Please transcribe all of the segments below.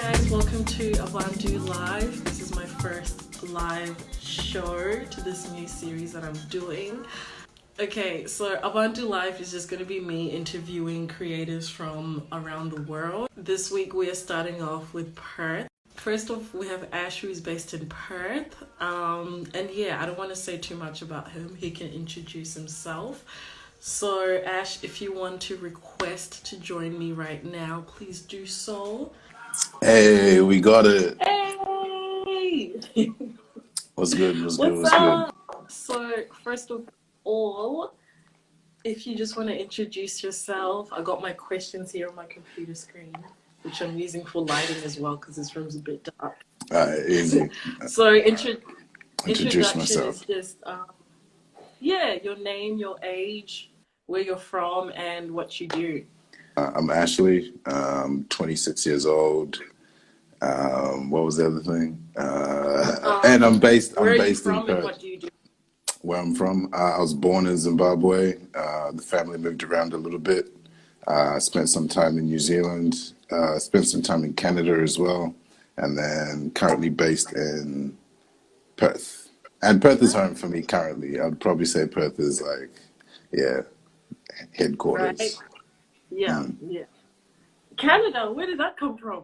guys, welcome to ABANTU Live. This is my first live show to this new series that I'm doing. Okay, so ABANTU Live is just going to be me interviewing creators from around the world. This week we are starting off with Perth. First off, we have Ash, who is based in Perth. And yeah, I don't want to say too much about him. He can introduce himself. So Ash, if you want to request to join me right now, please do so. Hey, we got it. Hey! What's good? What's good? What's What's good? up? So first of all, if you just want to introduce yourself, I got my questions here on my computer screen, which I'm using for lighting as well because this room's a bit dark. Easy. So Introduce introduction myself. is just yeah, your name, your age, where you're from, and what you do. I'm Ashley. 26 years old. What was the other thing? And I'm based. Where I'm are you based in from and Perth. what do you do? Where I'm from, I was born in Zimbabwe. The family moved around a little bit. Spent some time in New Zealand. Spent some time in Canada as well, and then currently based in Perth. And Perth is home for me currently. I'd probably say Perth is like, yeah, Right? headquarters. Yeah, yeah. Canada, where did that come from?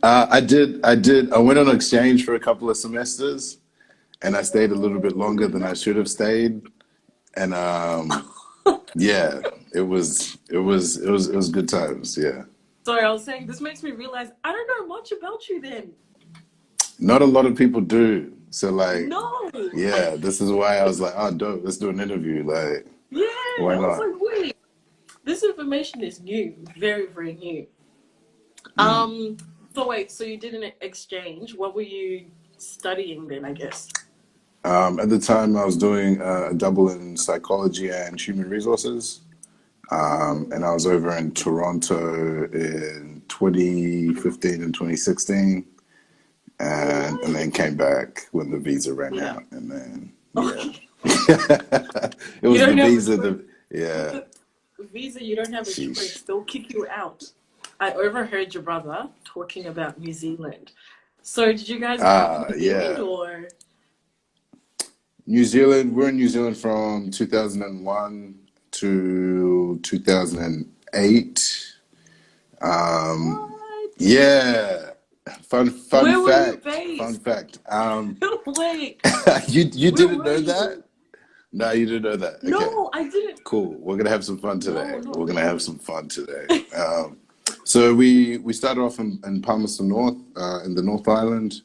I went on exchange for a couple of semesters, and I stayed a little bit longer than I should have stayed. And yeah, it was good times. Yeah, Sorry, I was saying this makes me realize I don't know much about you then. not a lot of people do. So like, No. yeah, this is why I was like, oh, dope, let's do an interview. Like, Yeah, why I was not? like, wait, this information is new, very, very new. Mm. So wait, so you did an exchange. What were you studying then, I guess? At the time, I was doing a double in psychology and human resources. And I was over in Toronto in 2015 and 2016, and then came back when the visa ran Yeah. out, and then yeah, Okay. it You was the don't have a visa. choice. With Yeah, the visa, you don't have a sheesh. choice. They'll kick you out. I overheard your brother talking about New Zealand. So did you guys grow up in New Zealand Yeah. or? New Zealand. We're in New Zealand from 2001 to 2008. Um, What? yeah. Fun Where were you fact. Fun based? fact. Wait, You where didn't were know you? that? No, you didn't know that. Okay, No, I didn't. cool. We're gonna have some fun No, today. not We're gonna have really. some fun today. So we started off in Palmerston North, in the North Island,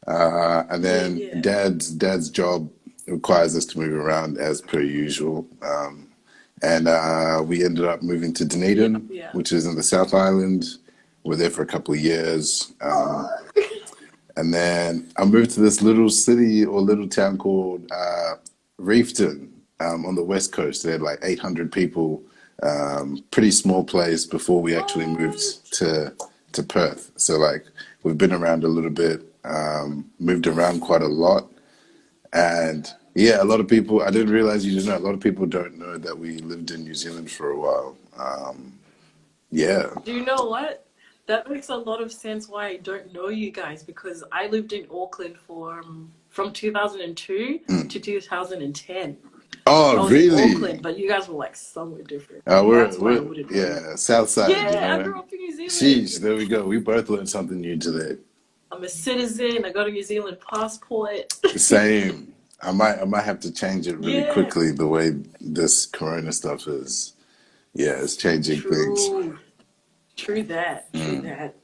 and Yeah, then yeah, dad's job requires us to move around as per usual. And we ended up moving to yeah, Dunedin, yeah. which is in the South Island. We're there for a couple of years. And then I moved to this little city or little town called Reefton, on the West Coast. They had like 800 people, pretty small place before we actually moved What? to Perth. So like we've been around a little bit, moved around quite a lot. And yeah, a lot of people, I didn't realize you didn't know, a lot of people don't know that we lived in New Zealand for a while. Yeah. Do you know what? That makes a lot of sense why I don't know you guys because I lived in Auckland for from 2002 Mm. to 2010. Oh, I was in Auckland, really? but you guys were like somewhere different. That's why I We're wouldn't know you. yeah, South Side, you Yeah, I know. grew up in New Zealand. Sheesh, there we go. We both learned something new today. I'm a citizen. I got a New Zealand passport. Same. I might have to change it really Yeah, quickly the way this corona stuff is. Yeah, it's changing things. true. True that. True Mm. that.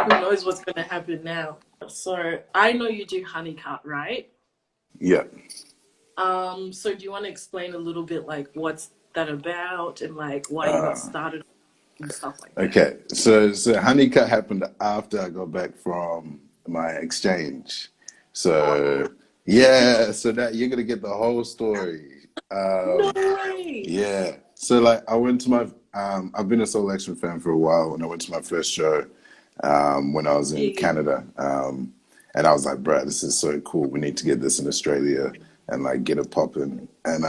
Who knows what's going to happen now? So I know you do honeycut, right? Yeah. So do you want to explain a little bit like what's that about and like why you got Uh, started and stuff like that? okay. So honeycut happened after I got back from my exchange. Oh, So yeah, so that you're gonna get the whole story. no way. Yeah. So like I went to my I've been a Soul Action fan for a while, and I went to my first show when I was in Yeah. Canada. And I was like, bruh, this is so cool. We need to get this in Australia and like get it popping. And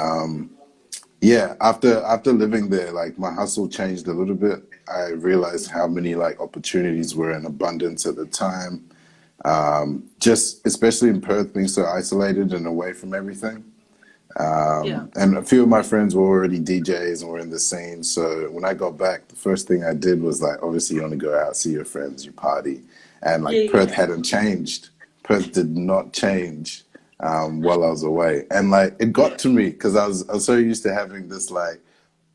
yeah, after living there, like my hustle changed a little bit. I realized how many like opportunities were in abundance at the time. Just especially in Perth, being so isolated and away from everything. Yeah. And a few of my friends were already DJs and were in the scene. So when I got back, the first thing I did was like, obviously, you want to go out, see your friends, you party. And Yeah, like Perth yeah. hadn't changed. Perth did not change while I was away. And like it got Yeah. to me because I was so used to having this like,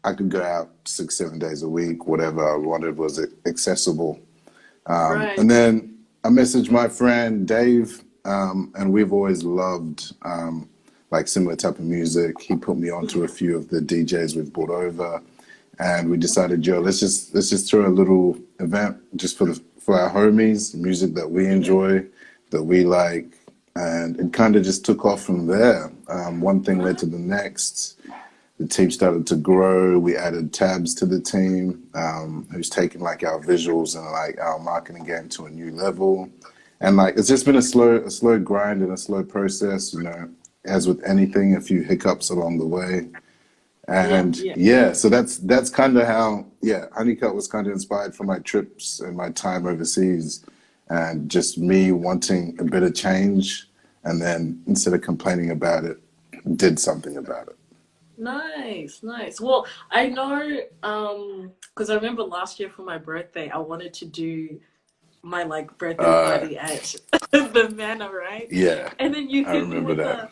I could go out 6, 7 days a week, whatever I wanted was accessible. Right. And then I messaged my friend Dave, and we've always loved like similar type of music. He put me onto a few of the DJs we've brought over, and we decided, Joe, let's just throw a little event just for our homies, music that we Yeah. enjoy, that we like, and it kind of just took off from there. One thing led Right. to the next. The team started to grow. We added Tabs to the team, who's taken like our visuals and like our marketing game to a new level. And like it's just been a slow grind and a slow process, as with anything, a few hiccups along the way. Yeah. And Yeah. yeah, so that's kind of how, yeah, Honeycut was kind of inspired from my trips and my time overseas and just me wanting a bit of change. And then instead of complaining about it, did something about it. Nice, nice. Well, I know, because I remember last year for my birthday, I wanted to do my like birthday Uh, party at the manor, right? yeah, And then you I hit me remember with that a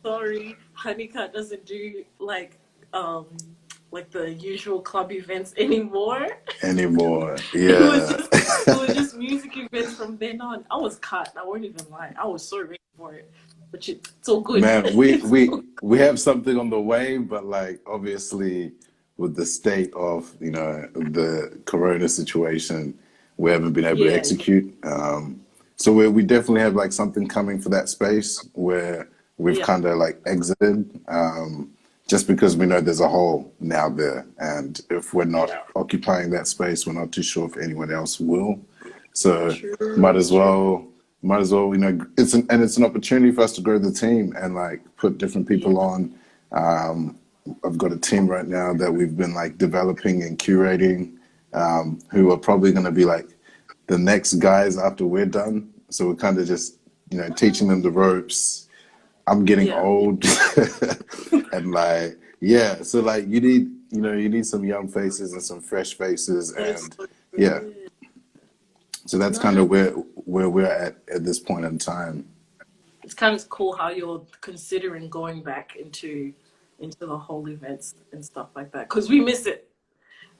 sorry, Honeycut doesn't do like the usual club events anymore. anymore. It was Yeah. just it was just music events from then on. I was cut. I won't even lie. I was so ready for it. But it's all good. Man, we It's we all we have something on the way, but like obviously with the state of, the corona situation, we haven't been able to yeah, yeah, execute. So we definitely have like something coming for that space where we've yeah, kind of like exited, just because we know there's a hole now there, and if we're not yeah. occupying that space, we're not too sure if anyone else will. So might True, as true. well, might as well, it's an opportunity for us to grow the team and like put different Yeah. people on. I've got a team right now that we've been like developing and curating, who are probably going to be like the next guys after we're done. So we're kind of just, teaching them the ropes. I'm getting Yeah, yeah. old, and like, yeah. So like, you need some young faces and some fresh faces, That's and so yeah. good. So that's kind Nice. of where we're at this point in time. It's kind of cool how you're considering going back into the whole events and stuff like that because we miss it.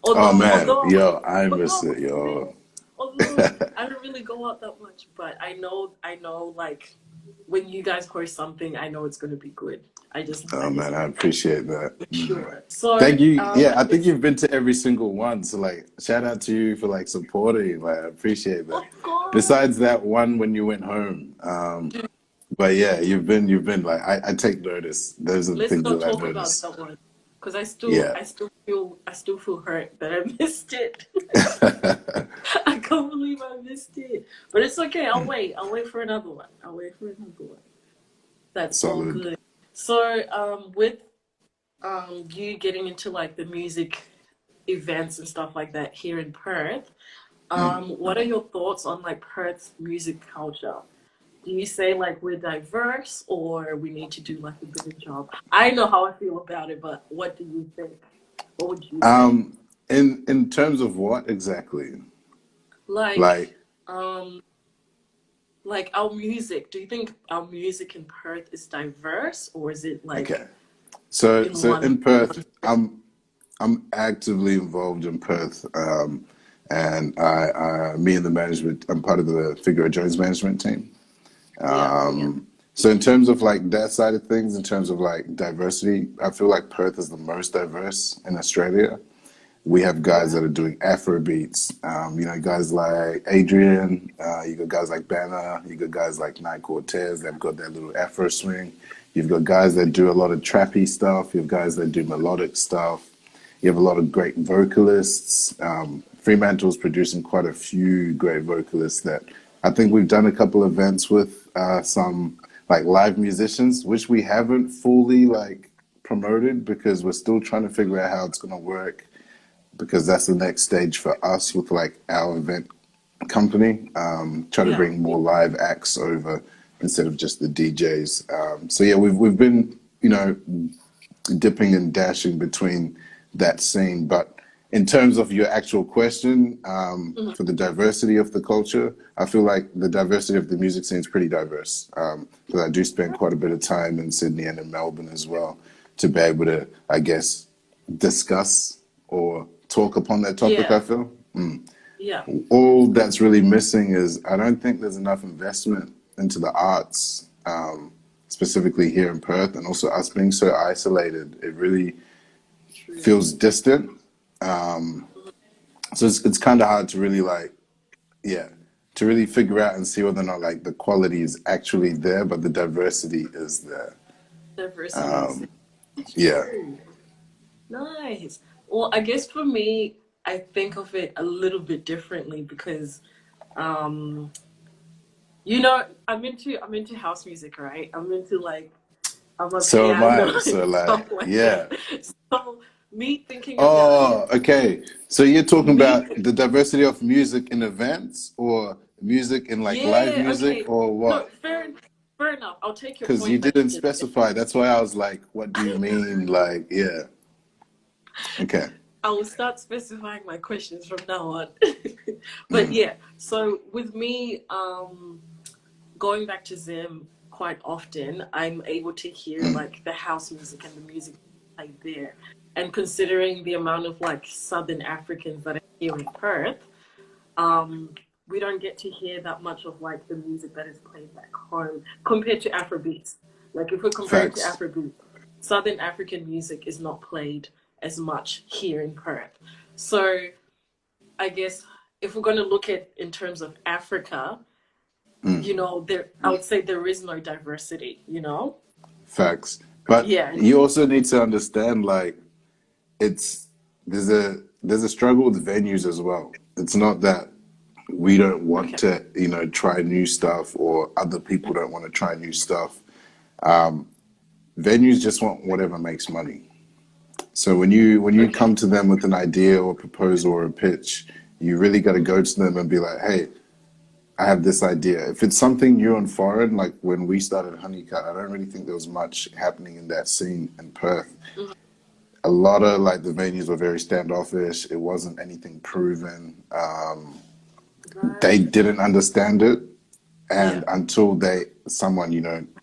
Oh Although man, although yo, I although miss I it, must admit, yo. although I don't really go out that much, but I know like when you guys host something, I know it's gonna be good. I Oh just man, I know appreciate that. for sure. So Thank you. Yeah, I think it's you've been to every single one. So like, shout out to you for like supporting. Like, I appreciate that. of course. Besides that one when you went home, but yeah, you've been like, I take notice. Those are the Let's things not that I talk about notice. that one because Yeah. I still feel hurt that I missed it. I can't believe I missed it. But it's okay. I'll wait. I'll wait for another one. I'll wait for another one. That's all Solid. good. So, with you getting into like the music events and stuff like that here in Perth, what are your thoughts on like Perth's music culture? Do you say like we're diverse or we need to do like a better job? I know how I feel about it, but what do you think? What would you say? Um, in terms of what exactly? Like, Like, um, like our music. Do you think our music in Perth is diverse or is it okay. like So in so one? in Perth, I'm actively involved in Perth, and me and the management. I'm part of the Figure Jones management team. Yeah, yeah, So in terms of like that side of things, in terms of like diversity, I feel like Perth is the most diverse in Australia. We have guys yeah, that are doing Afro beats. Guys like Adrian. You got guys like Banner. You got guys like Night Cortez. They've got that little Afro swing. You've got guys that do a lot of trappy stuff. You have guys that do melodic stuff. You have a lot of great vocalists. Fremantle's producing quite a few great vocalists that I think we've done a couple events with some like live musicians, which we haven't fully like promoted because we're still trying to figure out how it's going to work because that's the next stage for us with like our event company. Try to Yeah. bring more live acts over instead of just the DJs. So yeah, we've been dipping and dashing between that scene. But in terms of your actual question, Mhm. for the diversity of the culture, I feel like the diversity of the music scene is pretty diverse. Because I do spend quite a bit of time in Sydney and in Melbourne as well to be able to, I guess, discuss or talk upon that topic, I Yeah. feel. Yeah. All that's really missing is I don't think there's enough investment into the arts, specifically here in Perth, and also us being so isolated. It really True. feels distant. So it's kind of hard to really yeah, to really figure out and see whether or not like the quality is actually there, but the diversity is there. Diversity is Yeah. true. Nice. Well, I guess for me, I think of it a little bit differently because um I'm into house music, right? I'm into like I'm a So am piano I. and So stuff like, like yeah. that. So me thinking about it, Oh, okay. So you're talking me about the diversity of music in events or music in like live yeah, music okay. or No, what? fair enough. I'll take your Because you point that you didn't just said. specify. That's why I was like, what do you mean? Like, yeah. Okay. I will start specifying my questions from now on. But Mm, yeah, so with me, going back to Zim quite often, I'm able to hear mm, like the house music and the music like there. And considering the amount of like Southern Africans that are here in Perth, um, we don't get to hear that much of like the music that is played back home compared to Afrobeats. Like if we're comparing to facts. Afrobeats, Southern African music is not played as much here in Perth. So I guess if we're going to look at in terms of Africa, Mm, there I would say there is no diversity. facts. But Yeah. you also need to understand like it's there's a struggle with venues as well. It's not that we don't want Okay. to, try new stuff or other people don't want to try new stuff. Venues just want whatever makes money. So when you Okay. come to them with an idea or proposal or a pitch, you really got to go to them and be like, "Hey, I have this idea." If it's something new and foreign, like when we started Honeycut, I don't really think there was much happening in that scene in Perth. Mhm. A lot of like the venues were very standoffish. It wasn't anything proven. They Right. didn't understand it, Yeah. and until someone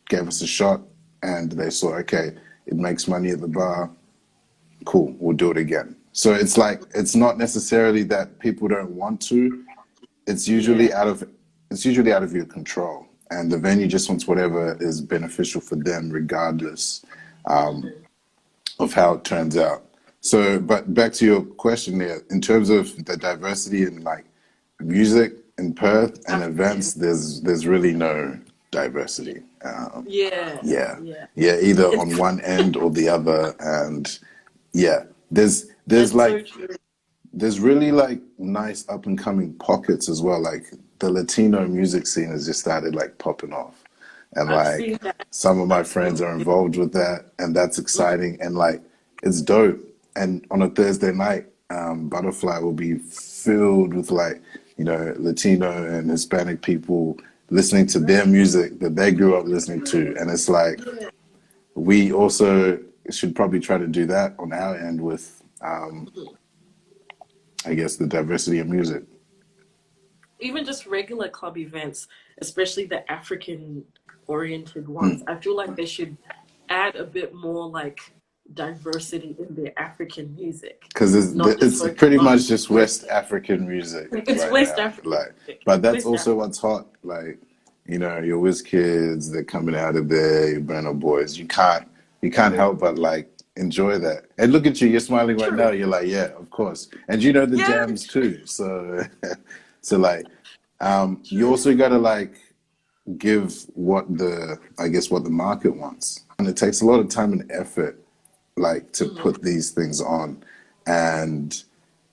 gave us a shot, and they saw, okay, it makes money at the bar. Cool, we'll do it again. So it's like it's not necessarily that people don't want to. It's Yeah. usually out of it's usually out of your control, and the venue just wants whatever is beneficial for them, regardless Mhm. of how it turns out. So, but back to your question there, in terms of the diversity in like music in Perth and African. events, there's really no diversity. Yeah. Yeah, Yeah. yeah, either It's on one end or the other, and yeah, there's That's like so true. there's really like nice up and coming pockets as well. Like the Latino music scene has just started like popping off. And I've like seen that. some of my I've seen friends are it. involved with that and that's Mhm. exciting and like it's dope. And on a Thursday night, Butterfly will be filled with like, Latino and Hispanic people listening to their Right. music that they grew up listening to. And it's like Yeah. we also should probably try to do that on our end with Mhm. I guess the diversity of music. Even just regular club events, especially the African oriented ones, Mm. I feel like they should add a bit more like diversity in their African music, Because not just it's focus pretty on much just West. West African music It's right West now. African Like, music. but that's West also African. what's hot. Like, your Whiz Kids, they're coming out of there, your Burna Boys. You can't help but like enjoy that. And look at you, you're smiling right now. True. You're like, yeah, of course. And you know the Yeah, jams true. too. So, so like, you True. also got to like give what the market wants, and it takes a lot of time and effort like to Hmm. put these things on. And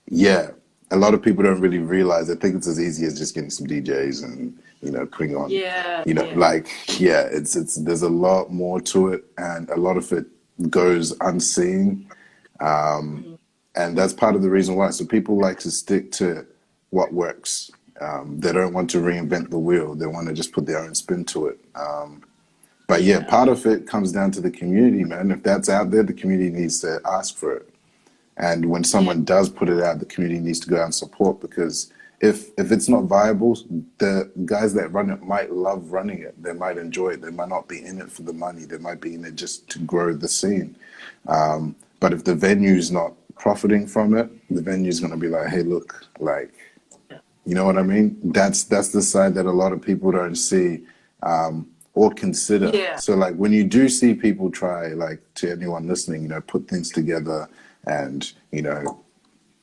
yeah, a lot of people don't really realize. I think it's as easy as just getting some DJs and putting on, Yeah, yeah. like yeah, it's there's a lot more to it, and a lot of it goes unseen. And that's part of the reason why. So people like to stick to what works. They don't want to reinvent the wheel. They want to just put their own spin to it. But yeah, Yeah. part of it comes down to the community, man. If that's out there, the community needs to ask for it. And when Yeah. someone does put it out, the community needs to go out and support, because if it's not viable, the guys that run it might love running it. They might enjoy it. They might not be in it for the money. They might be in it just to grow the scene. But if the venue's not profiting from it, the venue's going to be like, hey, look, like, you know what I mean? That's the side that a lot of people don't see or consider. Yeah. So like when you do see people try, like, to anyone listening, you know, put things together and, you know,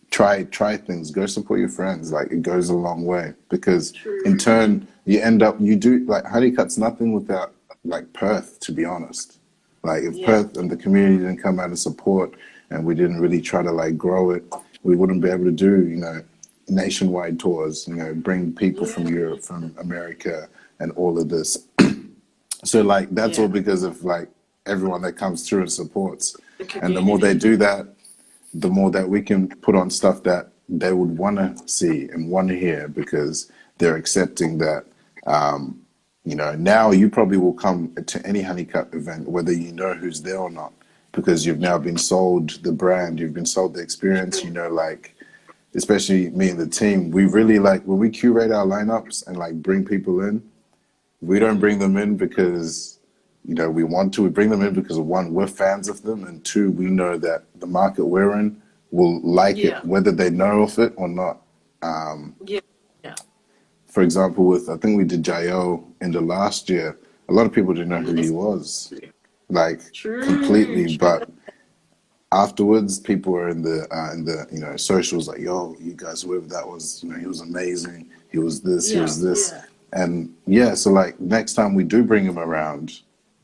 try things, go support your friends. Like, it goes a long way, because in True. turn you end up, you do, like, Honeycut's nothing without like Perth, to be honest. Like, if Yeah. Perth and the community didn't come out and support, and we didn't really try to like grow it, we wouldn't be able to do, you know, nationwide tours, you know, bring people from Yeah. Europe, from America, and all of this. So like that's all Yeah. because of like everyone that comes through and supports. The And the more they community. do that, the more that we can put on stuff that they would want to see and want to hear, because they're accepting that. You know, now you probably will come to any Honeycut event, whether you know who's there or not, because you've now been sold the brand, you've been sold the experience. You know, like, especially me and the team, we really like when we curate our lineups and like bring people in. We don't bring them in because, you know, we want to. We bring them in because, one, we're fans of them, and two, we know that the market we're in will like it, Yeah. whether they know of it or not. Yeah. Yeah. For example, with, I think we did Jael in the last year, a lot of people didn't know who he Nice. was, like, True. completely. True. But afterwards, people were in the you know, socials like, yo, you guys, whoever that was, you know, he was amazing. He was this, he Yeah. was this. Yeah. And yeah, so like next time we do bring him around,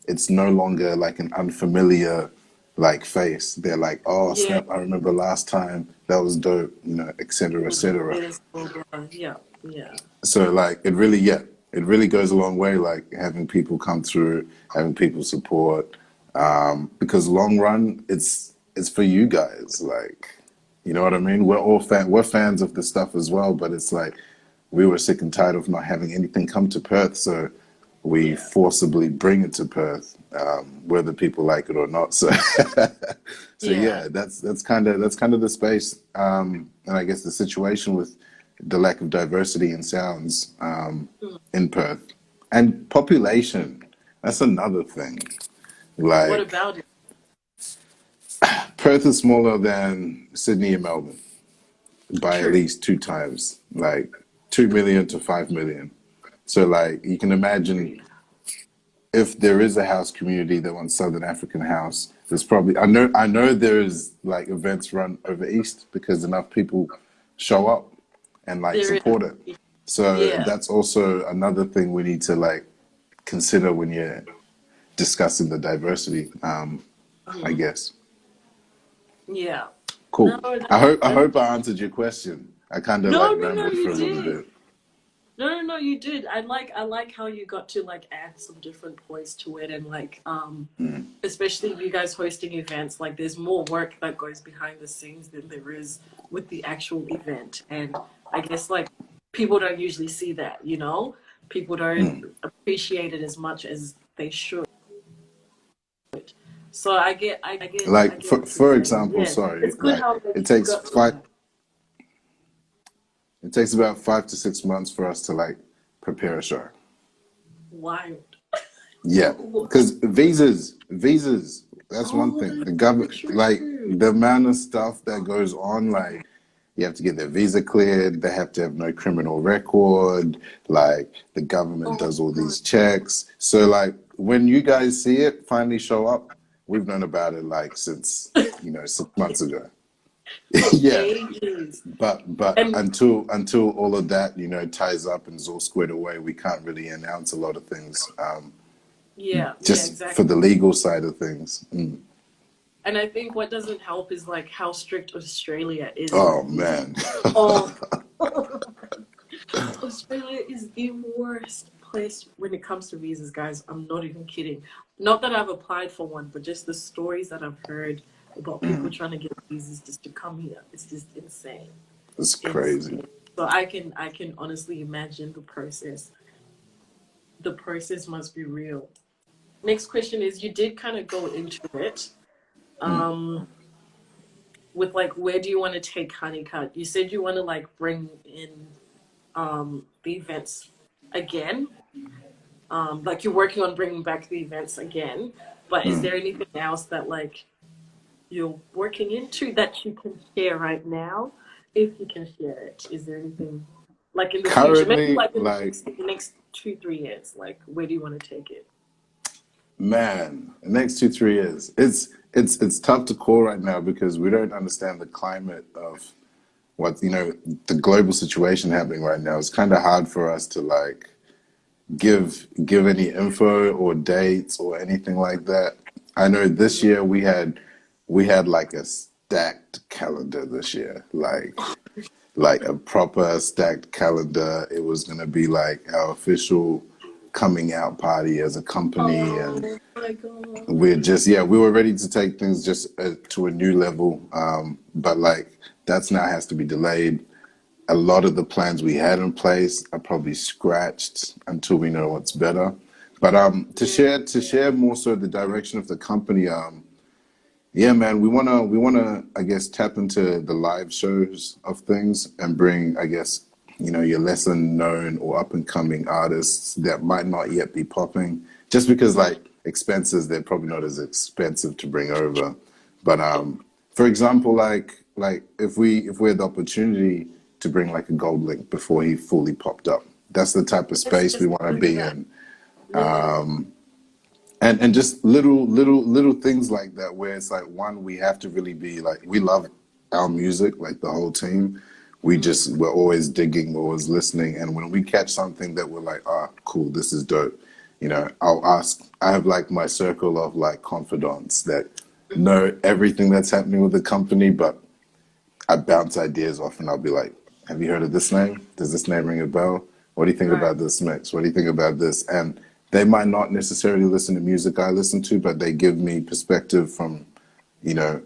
it's no longer like an unfamiliar like face. They're like, oh Yeah. snap, I remember last time, that was dope, you know, et cetera, et cetera. It is so good. Yeah. Yeah. So like it really, yeah, it really goes a long way, like having people come through, having people support. Because long run, it's for you guys. Like, you know what I mean? We're fans of the stuff as well, but it's like we were sick and tired of not having anything come to Perth, so we Yeah. forcibly bring it to Perth, whether people like it or not. So, so Yeah. yeah, that's kind of the space, and I guess the situation with the lack of diversity in sounds in Perth and population. That's another thing. What Like, about it? Perth is smaller than Sydney and Melbourne by at True. least two times, like 2 million to 5 million. So like you can imagine, if there is a house community that wants Southern African house, there's probably, I know there's like events run over East because enough people show up and like There support it. is. So Yeah. that's also another thing we need to like consider when you're discussing the diversity. I guess. Yeah. No, Cool. I that, hope I answered your question. I kind of no, like no, no, rambled for you a little did. bit. No, no, no, you did. I like how you got to like add some different points to it, and like especially you guys hosting events, like there's more work that goes behind the scenes than there is with the actual event. And I guess like people don't usually see that, you know? People don't appreciate it as much as they should. So I Like get what you're for saying. example, Yeah. sorry, It's good like how like, it you takes got to five that. it takes about 5 to 6 months for us to like prepare a show. Wild. Yeah, because visas, that's one Oh, thing. that's The so government, like true. the amount of stuff that goes on, like you have to get their visa cleared, they have to have no criminal record, like the government Oh does all my these checks. So like when you guys see it finally show up, we've known about it like since, you know, 6 months ago. for Yeah. ages. But And until all of that, you know, ties up and is all squared away, we can't really announce a lot of things. yeah, yeah, Just for exactly. the legal side of things. And I think what doesn't help is like how strict Australia is Oh with visas. man. Oh, Australia is the worst. best place when it comes to visas, guys. I'm not even kidding. Not that I've applied for one, but just the stories that I've heard about people trying to get visas just to come here. It's just insane. It's crazy. Insane. So I can honestly imagine the process. The process must be real. Next question is, you did kind of go into it. With like, where do you want to take Honeycut? You said you want to like bring in the events again. Like you're working on bringing back the events again. But is there anything else that like you're working into that you can share right now? If you can share it, is there anything like in the future? Maybe Currently, like in like, the next 2-3 years. Like, where do you want to take it? man, the next 2 3 years, it's tough to call right now because we don't understand the climate of what, the global situation happening right now. It's kind of hard for us to like give any info or dates or anything like that. I know this year we had like a stacked calendar this year, like a proper stacked calendar. It was gonna be like our official coming out party as a company, and Oh my god. we were ready to take things just to a new level. But like that's now has to be delayed. A lot of the plans we had in place are probably scratched until we know what's better. But to share more so the direction of the company. Yeah, man, we wanna I guess tap into the live shows of things and bring, I guess, your lesser known or up and coming artists that might not yet be popping. Just because like expenses, they're probably not as expensive to bring over. But for example, like if we had the opportunity to bring like a Gold Link before he fully popped up, that's the type of It's space we just want to doing be that. in. Literally. And just little things like that where it's like, one, we have to really be like, we love our music, like the whole team. We're always digging, we're always listening, and when we catch something that we're like, ah, cool, this is dope, I'll ask. I have like my circle of like confidants that know everything that's happening with the company, but I bounce ideas off and I'll be like, have you heard of this name? Does this name ring a bell? What do you think Right. about this mix? What do you think about this? And they might not necessarily listen to music I listen to, but they give me perspective from,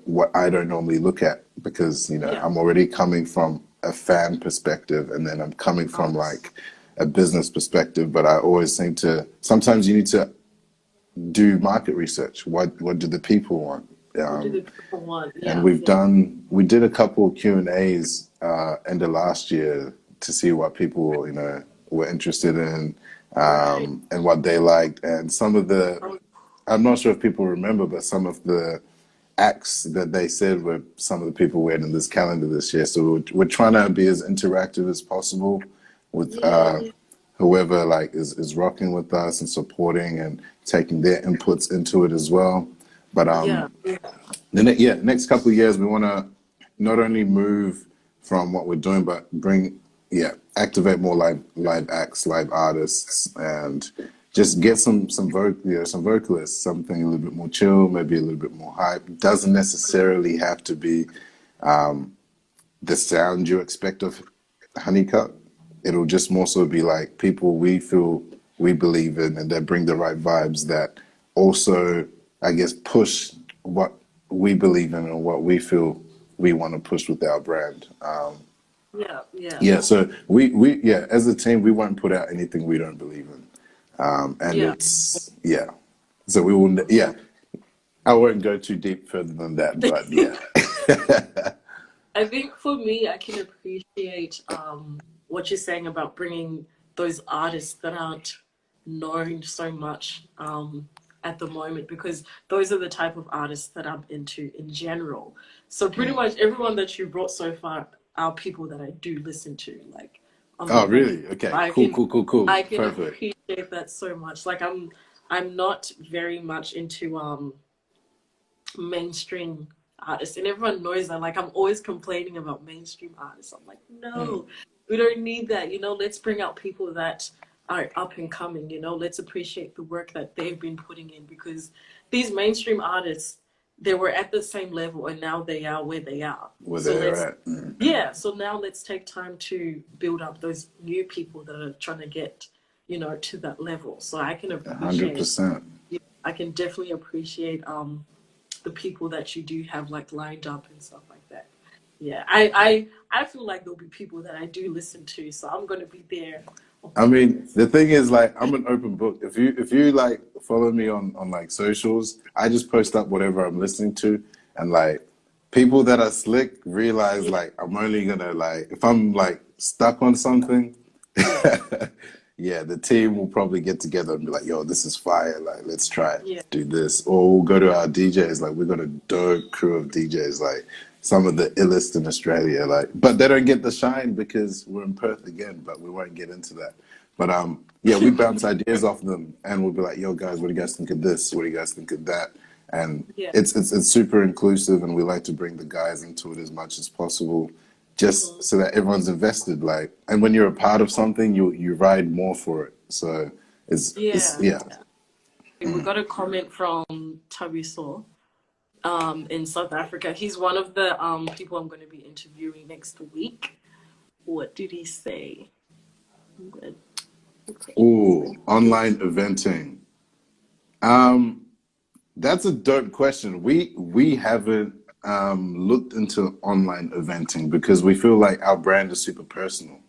what I don't normally look at because, Yeah. I'm already coming from a fan perspective and then I'm coming from Artists. like a business perspective. But I always think sometimes you need to do market research. What do the people want? What do the people want? And Yeah. Yeah. we did a couple of Q&As end of last year to see what people, were interested in, Right. and what they liked. And Um, I'm not sure if people remember, but some of the acts that they said were some of the people we had in this calendar this year. So we're trying to be as interactive as possible with yeah. whoever like is rocking with us and supporting and taking their inputs into it as well. But Yeah. next couple of years, we want to not only move from what we're doing, but activate more live acts, live artists, and just get some vocalists, something a little bit more chill, maybe a little bit more hype. Doesn't necessarily have to be the sound you expect of Honeycut. It'll just more so be like people we feel we believe in and that bring the right vibes that also, I guess, push what we believe in and what we feel we want to push with our brand. Yeah. Yeah. Yeah, so we as a team we won't put out anything we don't believe in. And Yeah. it's yeah. So we will I won't go too deep further than that, but yeah. I think for me, I can appreciate what you're saying about bringing those artists that aren't known so much at the moment, because those are the type of artists that I'm into in general. So pretty much everyone that you brought so far are people that I do listen to, like on the Oh, regular. really? Okay. I Cool, can cool, cool, cool. I can Perfect. appreciate that so much. Like I'm not very much into mainstream artists, and everyone knows that. Like I'm always complaining about mainstream artists. I'm like, no, we don't need that. Let's bring out people that are up and coming. Let's appreciate the work that they've been putting in, because these mainstream artists, they were at the same level and now they are where they are. Where So they're let's at. yeah, so now let's take time to build up those new people that are trying to get, to that level. So I can hundred appreciate, percent. I can definitely appreciate the people that you do have like lined up and stuff like that. Yeah, I feel like there'll be people that I do listen to, so I'm gonna be there I upon mean, this. the thing is, like, I'm an open book. If you like follow me on like socials, I just post up whatever I'm listening to, and like people that are slick realize Yeah, like I'm only gonna like if I'm like stuck on something, yeah, yeah, the team will probably get together and be like, "Yo, this is fire! Like, let's try it, yeah, do this." Or we'll go to our DJs. Like, we've got a dope crew of DJs, like some of the illest in Australia. Like, but they don't get the shine because we're in Perth again. But we won't get into that. But yeah, we bounce ideas off them, and we'll be like, "Yo, guys, what do you guys think of this? What do you guys think of that?" And yeah. it's super inclusive, and we like to bring the guys into it as much as possible, just Hmm. so that everyone's invested. Like, and when you're a part of something, you ride more for it. So it's Yeah. yeah. We got a comment from Tabiso in South Africa. He's one of the people I'm going to be interviewing next week. What did he say? I'm gonna Oh, online eventing. Um, that's a dope question. We haven't looked into online eventing because we feel like our brand is super personal.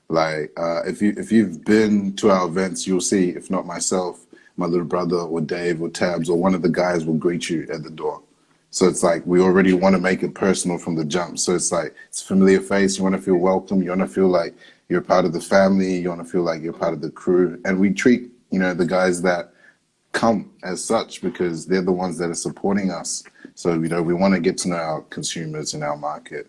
Like if you've been to our events, you'll see if not myself, my little brother or Dave or Tabs or one of the guys will greet you at the door. So it's like we already want to make it personal from the jump. So it's like it's a familiar face. You want to feel welcome. You want to feel like you're part of the family. You want to feel like you're part of the crew. And we treat the guys that come as such because they're the ones that are supporting us. So we want to get to know our consumers in our market.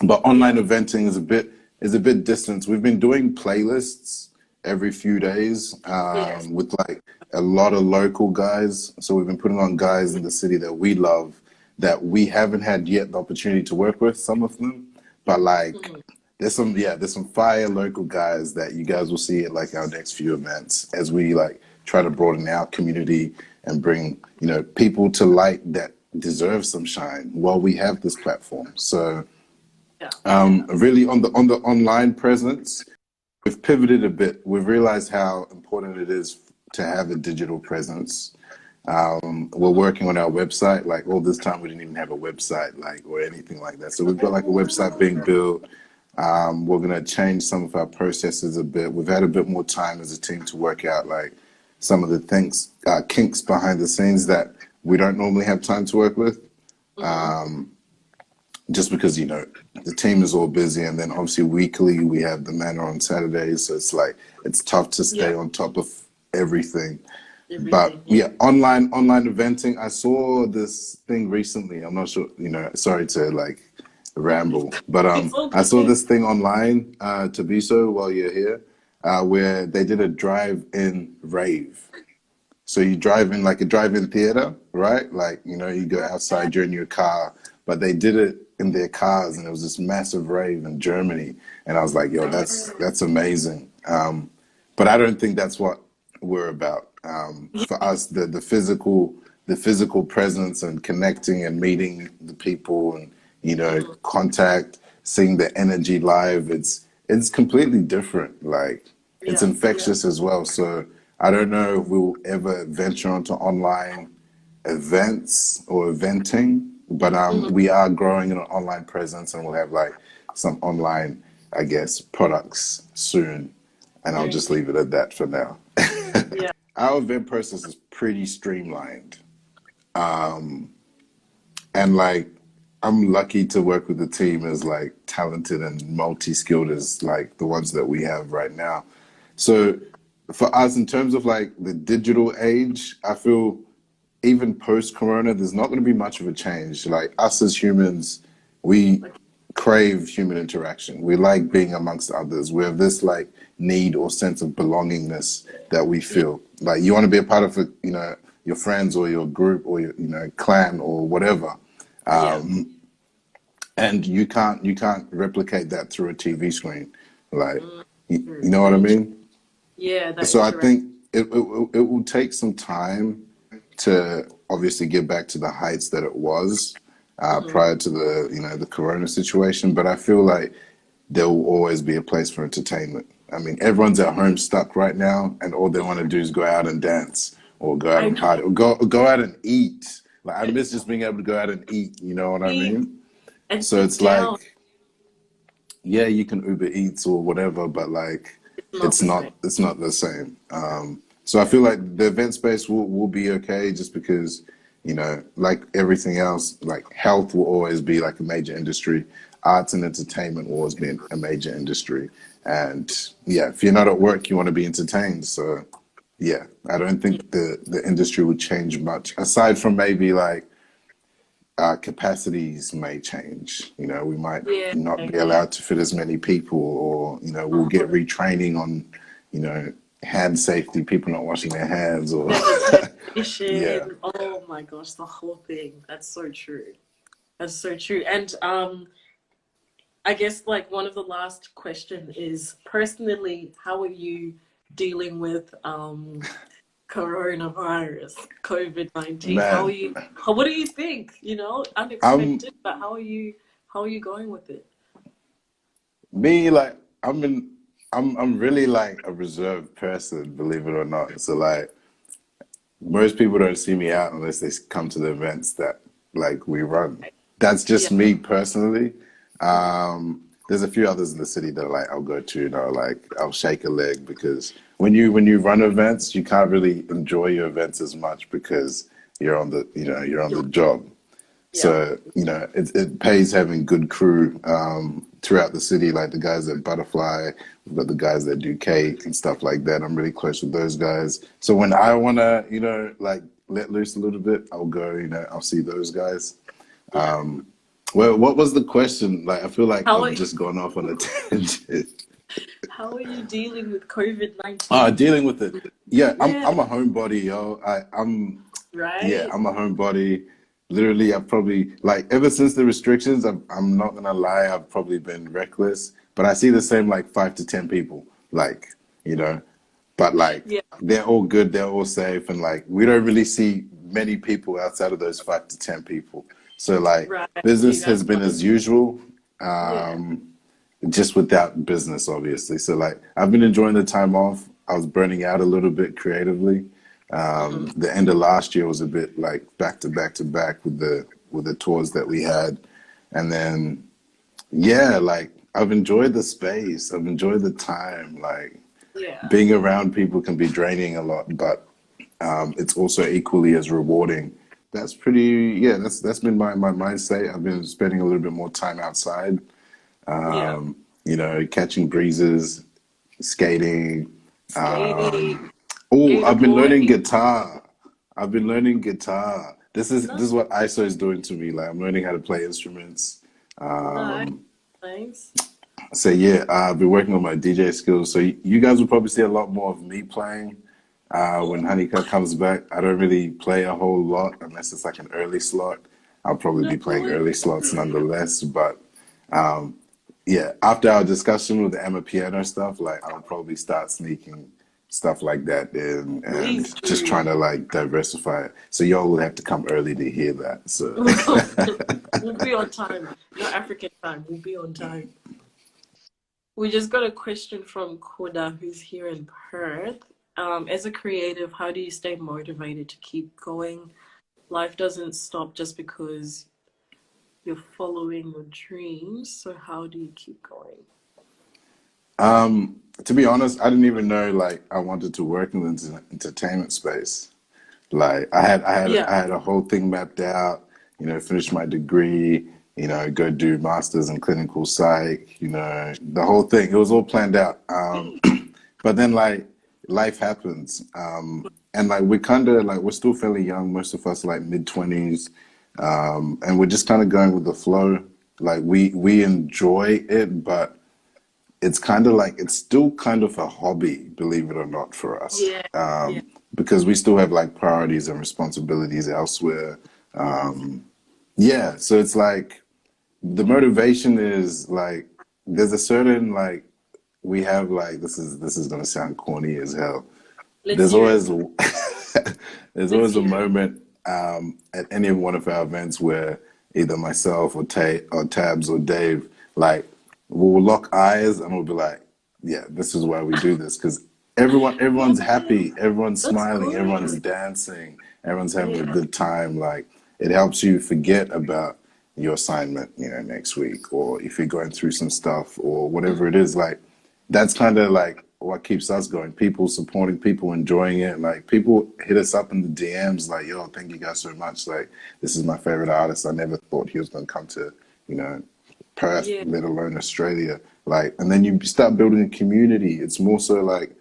But yeah, online eventing is a bit distant. We've been doing playlists every few days yes, with like a lot of local guys. So we've been putting on guys in the city that we love that we haven't had yet the opportunity to work with. Some of them, but like mhm, there's some fire local guys that you guys will see at like our next few events as we like try to broaden our community and bring people to light that deserve some shine while we have this platform. So yeah, really on the online presence, we've pivoted a bit. We've realized how important it is to have a digital presence. We're working on our website. Like all this time, we didn't even have a website, like or anything like that. So we've got like a website being built. We're gonna change some of our processes a bit. We've had a bit more time as a team to work out like some of the things, kinks behind the scenes that we don't normally have time to work with hmm, just because the team is all busy, and then obviously weekly we have the manor on Saturdays, so it's like it's tough to yeah, stay on top of everything. But everything. Yeah, yeah, online eventing. I saw this thing recently. I'm not sure. Sorry to like ramble, but it's all I saw good. this thing online. To be so while you're here, where they did a drive-in rave. So you drive in like a drive-in theater, right? Like, you go outside, you're in your car, but they did it in their cars, and it was this massive rave in Germany. And I was like, yo, that's amazing. But I don't think that's what we're about. For us, the physical presence and connecting and meeting the people and contact, seeing the energy live, it's completely different. Like it's Yeah, yeah, infectious as well. So I don't know if we'll ever venture onto online events or eventing, but hmm, we are growing an online presence, and we'll have like some online, I guess, products soon. And I'll very just good. leave it at that for now. Yeah, Our event process is pretty streamlined. And like I'm lucky to work with a team as like talented and multi-skilled as like the ones that we have right now. So for us, in terms of like the digital age, I feel even post corona, there's not going to be much of a change. Like us as humans, we like crave human interaction. We like being amongst others. We have this like need or sense of belongingness that we yeah, feel. Like you want to be a part of it, your friends or your group or your clan or whatever. yeah, And you can't replicate that through a TV screen. Like mm, you know what I very true. mean? Yeah, that So I interact. think it will take some time to obviously get back to the heights that it was Hmm. prior to the the corona situation. But I feel like there will always be a place for entertainment. I mean, everyone's at home stuck right now, and all they want to do is go out and dance or go out I and know. party or go out and eat. Like I miss just being able to go out and eat. You know what I Eat mean? and So sit it's down. like, yeah, you can Uber Eats or whatever, but like, It's not the same. it's not the same. So I feel like the event space will be okay, just because, like everything else, like health will always be like a major industry. Arts and entertainment will always be a major industry. And yeah, if you're not at work, you want to be entertained. So yeah, I don't think the industry would change much, aside from maybe like capacities may change. We might Yeah, not be yeah. allowed to fit as many people, or we'll get Oh, retraining on, you know, hand safety, people not washing their hands, or yeah, sanitation. Oh my gosh, the whole thing. That's so true. That's so true. And I guess like one of the last question is personally, how are you dealing with coronavirus, COVID-19? How are man. you what do you think? I'm Unexpected, but how are you going with it? me like I'm really like a reserved person, believe it or not. So like most people don't see me out unless they come to the events that like we run. That's Yeah. just me personally. Mm. There's a few others in the city that like I'll go to, like I'll shake a leg, because when you run events, you can't really enjoy your events as much because you're on the job. Yeah. So, it pays having good crew throughout the city, like the guys at Butterfly, we've got the guys that do cake and stuff like that. I'm really close with those guys. So when I want to, like let loose a little bit, I'll go, I'll see those guys. Yeah. Well, what was the question? Like, I feel like How are I've just gone off on a tangent. how are you dealing with COVID-19? Dealing with it. Yeah, I'm Yeah, I'm a homebody, yo. Yeah, right? I'm a homebody. Literally, I've probably like ever since the restrictions, I'm not gonna lie, I've probably been reckless. But I see the same like 5 to 10 people, like, you know, but like Yeah, they're all good, they're all safe, and like we don't really see many people outside of those 5 to 10 people. So like right. You business guys has been got as usual. yeah. Just without business, obviously. So like I've been enjoying the time off. I was burning out a little bit creatively. Mhm. The end of last year was a bit like back to back to back with the tours that we had, and then yeah, like I've enjoyed the space. I've enjoyed the time. Like Yeah. being around people can be draining a lot, but it's also equally as rewarding. That's pretty. Yeah, that's been my mindset. I've been spending a little bit more time outside, Yeah. catching breezes, skating. Skating, Oh, skater I've been boy. learning guitar. I've been learning guitar. This Nice, is what ISO is doing to me. Like I'm learning how to play instruments. nice, nice. So yeah, I've been working on my DJ skills. So you guys will probably see a lot more of me playing when Honeycutt comes back. I don't really play a whole lot unless it's like an early slot. I'll probably No be playing way. early slots nonetheless. But yeah, after our discussion with the Emma piano stuff, like I'll probably start sneaking stuff like that in Please and just do. trying to like diversify it. So y'all will have to come early to hear that. So We'll be on time. No African time. We'll be on time. We just got a question from Koda, who's here in Perth. As a creative, how do you stay motivated to keep going? Life doesn't stop just because you're following your dreams. So how do you keep going? to be honest, I didn't even know like I wanted to work in the entertainment space. Like Yeah. I had a whole thing mapped out, finish my degree, go do masters in clinical psych, the whole thing. It was all planned out. But then like life happens. And like we kind of like we're still fairly young, most of us like mid 20s. And we're just kind of going with the flow. Like we enjoy it, but it's kind of like it's still kind of a hobby, believe it or not, for us, Yeah. Yeah. because we still have like priorities and responsibilities elsewhere. Yes. Yeah, so it's like the motivation is like there's a certain like we have like this is gonna sound corny as hell. Let's There's hear it. always there's Let's always a hear it. moment at any one of our events where either myself or Tay or Tabs or Dave like we'll lock eyes and we'll be like, yeah, this is why we do this because everyone's Yeah, happy, everyone's that's smiling, everyone's good. dancing, everyone's having a Yeah, good time. Like it helps you forget about your assignment, next week, or if you're going through some stuff or whatever it is. Like that's kind of like what keeps us going. People supporting, people enjoying it. Like people hit us up in the DMs, like, "Yo, thank you guys so much. Like this is my favorite artist. I never thought he was gonna come to, you know." Perth, yeah, let alone Australia. Like, and then you start building a community. It's more so like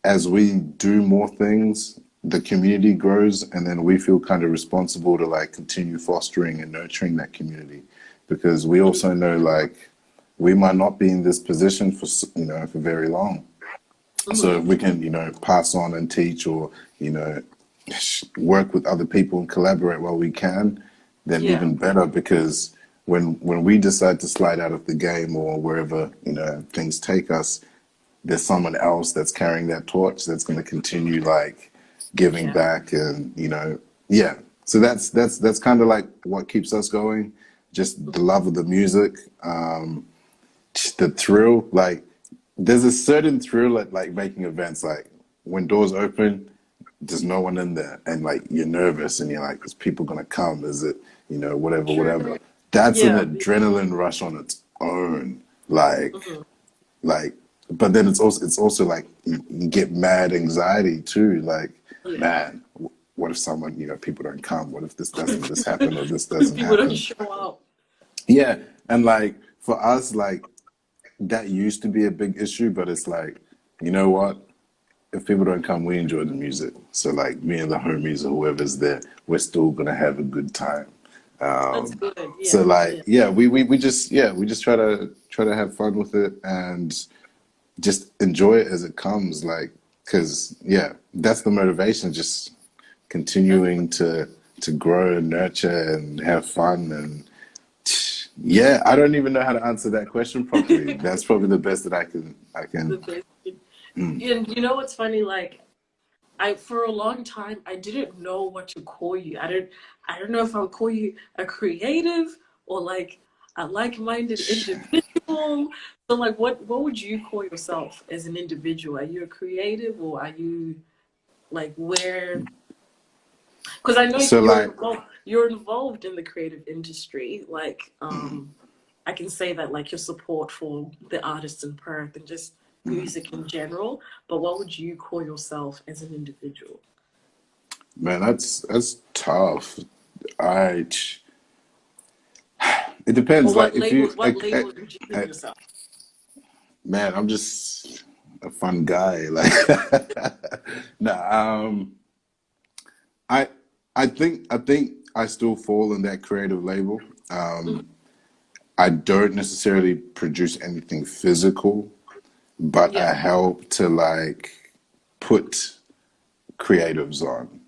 as we do more things, the community grows, and then we feel kind of responsible to like continue fostering and nurturing that community because we also know like we might not be in this position for for very long. So if we can pass on and teach or you know work with other people and collaborate while we can, then yeah, even better because when we decide to slide out of the game or wherever things take us, there's someone else that's carrying that torch that's going to continue like giving yeah. back and yeah. So that's kind of like what keeps us going, just the love of the music, the thrill. Like there's a certain thrill at like making events, like when doors open there's no one in there and like you're nervous and you're like, is people gonna come, is it whatever. True. That's an Yeah. adrenaline rush on its own, like Mhm. like but then it's also like you get mad anxiety too, like Yeah. man, what if someone people don't come, what if this happen or this doesn't People don't happen. show up. Yeah, and like for us, like that used to be a big issue, but it's like, you know what, if people don't come, we enjoy the music. So like me and the homies or whoever's there, we're still gonna have a good time. That's good. So Yeah, like yeah. yeah, we just try to have fun with it and just enjoy it as it comes. Like because yeah, that's the motivation. Just That's continuing to grow and nurture and have fun and yeah, I don't even know how to answer that question properly. That's probably the best that I can. the best. And you know what's funny? Like I for a long time I didn't know what to call you. I don't know if I would call you a creative or like a like-minded individual. So like what would you call yourself as an individual? Are you a creative or are you like where because I know So like you're involved in the creative industry. Like I can say that like your support for the artists in Perth and just music in general, but what would you call yourself as an individual? man, that's tough. I it depends. Or Like what if you, labels would you give yourself? man, I'm just a fun guy. Like no, I I think I still fall in that creative label. Mhm. I don't necessarily produce anything physical, but Yeah, I help to like put creatives on.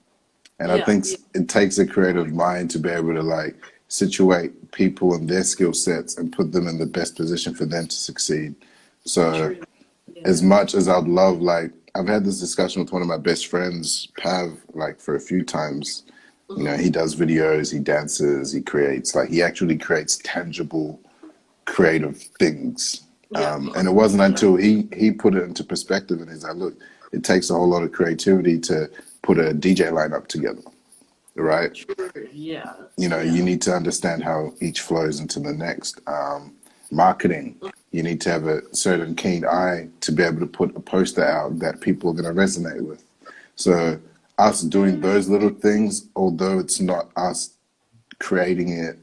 And I yeah, think yeah, it takes a creative mind to be able to like situate people and their skill sets and put them in the best position for them to succeed. So true. as Yeah. much as I'd love, like I've had this discussion with one of my best friends, Pav, like for a few times. Hmm. He does videos, he dances, he creates, like he actually creates tangible creative things. Yeah. And it wasn't Yeah. until he put it into perspective and he's like, look, it takes a whole lot of creativity to put a DJ lineup together, right? True. Yeah. You Yeah. need to understand how each flows into the next. Marketing, you need to have a certain keen eye to be able to put a poster out that people are going to resonate with. So us doing those little things, although it's not us creating it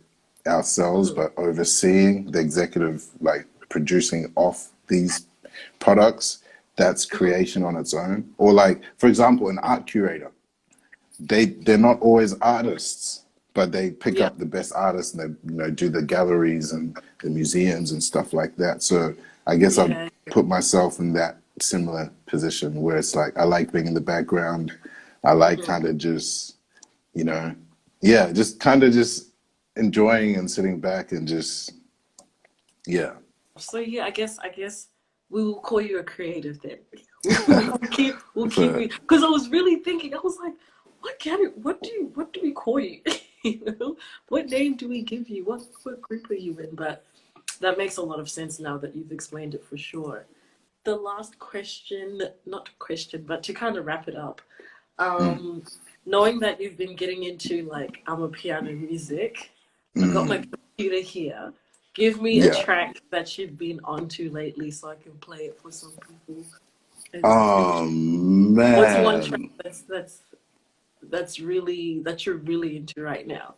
ourselves, Mhm. but overseeing the executive, like producing off these products, that's Mhm. creation on its own. Or like, for example, an art curator, they're not always artists, but they pick Yeah. up the best artists and they do the galleries and the museums and stuff like that. So I guess I Yeah. put myself in that similar position where it's like I like being in the background. I like Mhm. kind of just you know yeah, just kind of just enjoying and sitting back and just yeah. So yeah, I guess we will call you a creative then. We'll keep For it because I was really thinking. I was like, what do we call you? You know, what name do we give you? What group are you in? But That makes a lot of sense now that you've explained it for sure. The last question, not question, but to kind of wrap it up, Mm, um, knowing that you've been getting into like piano music, I got my mm, computer here. Give me a yeah. track that you've been onto lately so I can play it for some people and Oh what's one track man. that you're really into right now?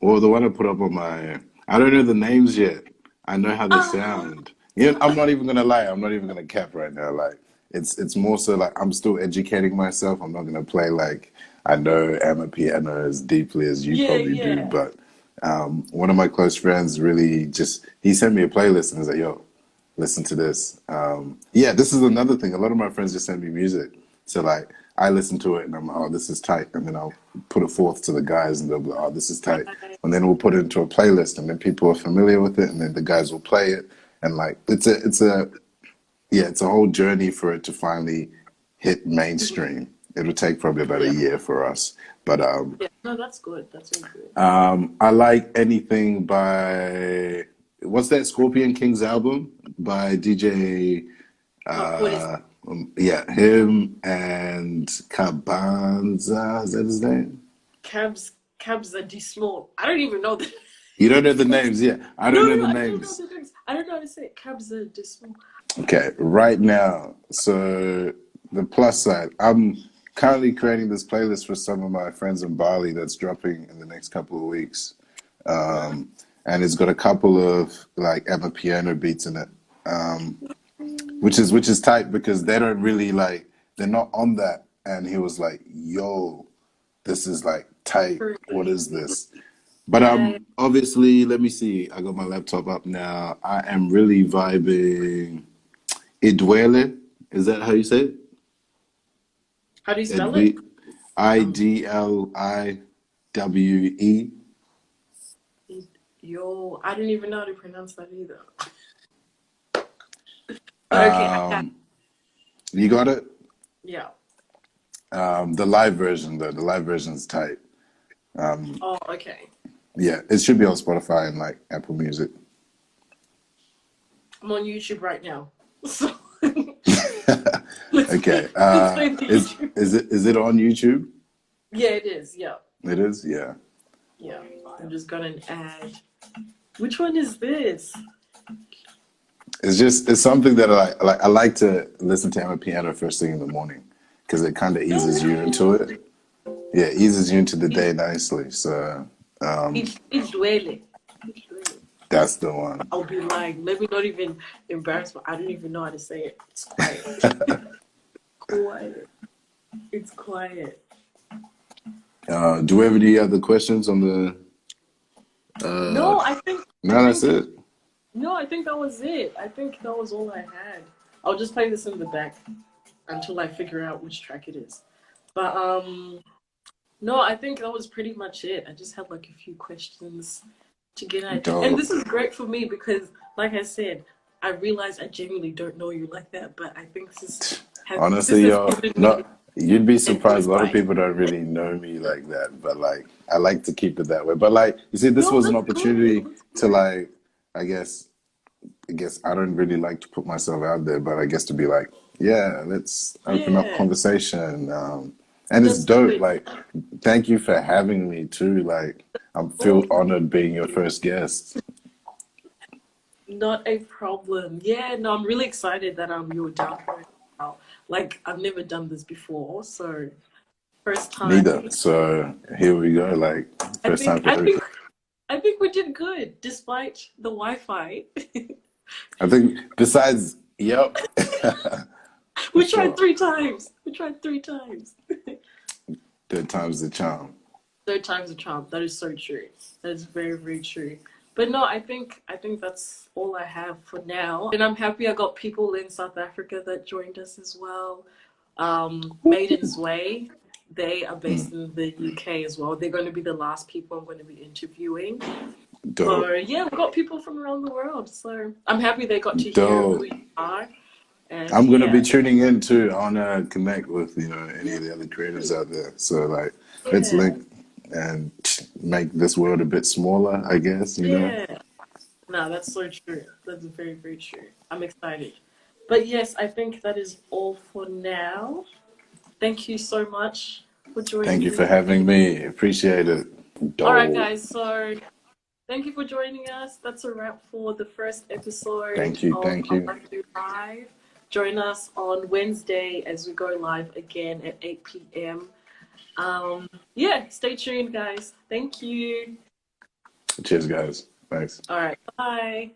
Well, the one I put up on my, I don't know the names yet. I know how they Oh, sound. You know, I'm not even gonna lie. I'm not even gonna cap right now. Like it's more so like I'm still educating myself. I'm not gonna play like I know piano as deeply as you yeah, probably do. yeah. But one of my close friends really just he sent me a playlist and he's like, "Yo, listen to this." Yeah, this is another thing. A lot of my friends just send me music. So like I listen to it and I'm like, oh, this is tight. And then I'll put it forth to the guys and they'll be like, oh, this is tight. Right. And then we'll put it into a playlist and then people are familiar with it and then the guys will play it. And like it's a whole journey for it to finally hit Mhm. mainstream. It'll take probably about a Yeah, year for us. But yeah. No, that's good. That's really good. I like anything by what's that Scorpion Kings album by DJ What is yeah, him and Cabanza, is that his name? cabs? Cabs are D small. I don't even know the You don't know the names. names, yeah. I don't No, know no, the I don't know names. the names. I don't know how to say it. Cabs are D small. Okay, right now, so the plus side, I'm currently creating this playlist for some of my friends in Bali that's dropping in the next couple of weeks. Right. And it's got a couple of like Emma piano beats in it. Which is tight because they don't really like they're not on that. And he was like, "Yo, this is like tight. What is Crazy. this?" But Yeah. obviously, let me see. I got my laptop up now. I am really vibing. Idwele, is that how you say it? How do you spell it? Idwi, Um, Idliwe. yo, I didn't even know how to pronounce that either. But okay, I got Um, you got it. yeah. The live version though, the live version's tight. Oh, okay. Yeah, it should be on Spotify and like Apple Music. I'm on YouTube right now. So let's Okay. let's play the YouTube. Is it on YouTube? Yeah, it is. Yeah, It is. Yeah. yeah. I'm just gonna add. Which one is this? It's something that I like to listen to on piano first thing in the morning because it kind of No eases you into way. it. Yeah, it eases you into the It day nicely. So it's duele. It's duele. that's the one. I'll be lying. Let me not even embarrass me. I don't even know how to say it. It's quiet. Quiet. It's quiet. Do we have any other questions on the? No, I No, that's think it. no, I think that was it. I think that was all I had. I'll just play this in the back until I figure out which track it is. But no, I think that was pretty much it. I just had like a few questions to get at. And Dope. this is great for me because like I said, I realize I genuinely don't know you like that, but I think this Honestly, has yo, given me not you'd be an surprised. A lot of insight. people don't really know me like that, but like I like to keep it that way. But like you see, this No, was an that's good. opportunity That's to good. like, I guess, I guess I don't really like to put myself out there, but I guess to be like, yeah, let's open up Yeah, conversation. And it's that's dope. good. Like, thank you for having me too. Like, I feel Oh, honored being your first guest. not a problem. Yeah, no, I'm really excited that you're down for it now. Like I've never done this before, so first Neither. time. So here we go. Like, I first time think for I everything. think I think we did good despite the Wi-Fi. I think besides, yep, for We tried sure. 3 times. We tried 3 times. Third time's the charm. Third time's a charm. That is so true. That is very, very true. But no, I think that's all I have for now. And I'm happy I got people in South Africa that joined us as well. Maiden's Way. They are based Mm, in the UK as well. They're going to be the last people I'm going to be interviewing. So dope. yeah, we've got people from around the world. So I'm happy they got to hear who Dope. you are. And I'm gonna be yeah, tuning in too. I wanna connect with, any yeah, of the other creators out there. So like let's yeah, link and make this world a bit smaller, I guess. yeah. No, that's so true. That's very, very true. I'm excited. But yes, I think that is all for now. Thank you so much for Thank you joining for me again. having me. Appreciate it. All right, Dope. guys. So thank you for joining us. That's a wrap for the first episode Thank you. of Thank you. ABANTU Live. Join us on Wednesday as we go live again at 8 p.m. Yeah, stay tuned, guys. Thank you. Cheers, guys. Thanks. All right. Bye.